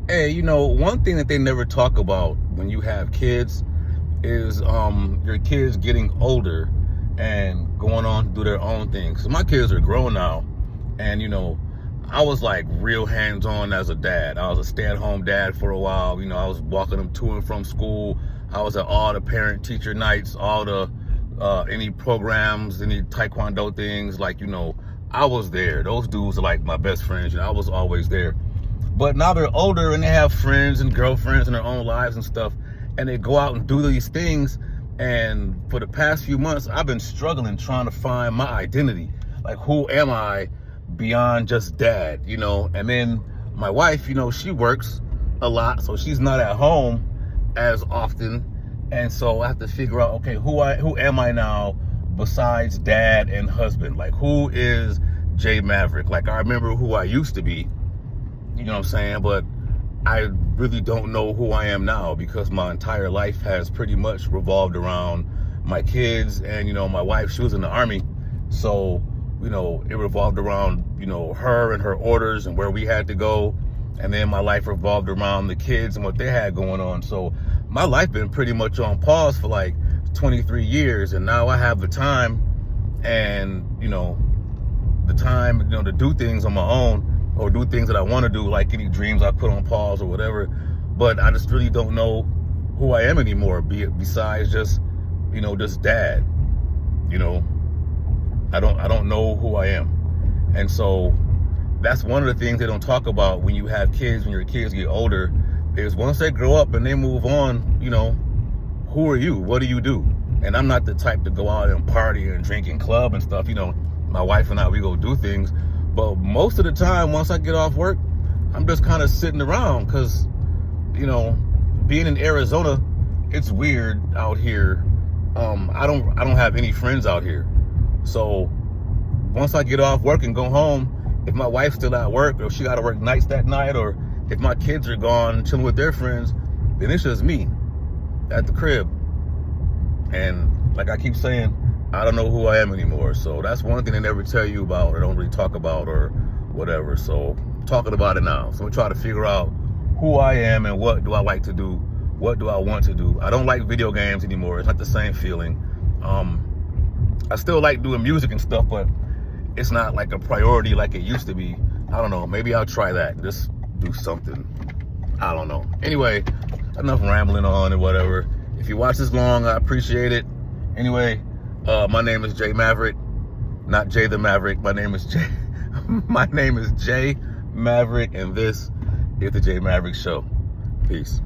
Hey, one thing that they never talk about when you have kids is your kids getting older and going on to do their own things. So my kids are grown now, and I was like real hands-on as a dad. I was a stay-at-home dad for a while. I was walking them to and from school. I was at all the parent-teacher nights, all the any programs, any taekwondo things. Like I was there. Those dudes are like my best friends. I was always there. But now they're older and they have friends and girlfriends in their own lives and stuff, and they go out and do these things. And for the past few months, I've been struggling trying to find my identity. Like, who am I beyond just dad, And then my wife, she works a lot, so she's not at home as often. And so I have to figure out, okay, who am I now besides dad and husband? Like, who is Jay Maverick? Like, I remember who I used to be, you know what I'm saying? But I really don't know who I am now, because my entire life has pretty much revolved around my kids. And, my wife, she was in the Army. So, it revolved around, her and her orders and where we had to go. And then my life revolved around the kids and what they had going on. So my life been pretty much on pause for like 23 years. And now I have the time and, the time, to do things on my own, or do things that I want to do, like any dreams I put on pause or whatever. But I just really don't know who I am anymore, besides just, just dad. I don't know who I am. And so that's one of the things they don't talk about when you have kids, when your kids get older, is once they grow up and they move on, who are you? What do you do? And I'm not the type to go out and party and drink and club and stuff. My wife and I, we go do things. But most of the time, once I get off work, I'm just kind of sitting around, because, being in Arizona, it's weird out here. I don't have any friends out here. So once I get off work and go home, if my wife's still at work, or if she got to work nights that night, or if my kids are gone chilling with their friends, then it's just me at the crib. And like I keep saying, I don't know who I am anymore. So that's one thing they never tell you about, or don't really talk about, or whatever. So I'm talking about it now. So I'm trying to figure out who I am and what do I like to do. What do I want to do? I don't like video games anymore. It's not the same feeling. I still like doing music and stuff, but it's not like a priority like it used to be. I don't know. Maybe I'll try that. Just do something. I don't know. Anyway, enough rambling on and whatever. If you watch this long, I appreciate it. Anyway, my name is Jay Maverick, not Jay the Maverick. My name is Jay. My name is Jay Maverick, and this is the Jay Maverick Show. Peace.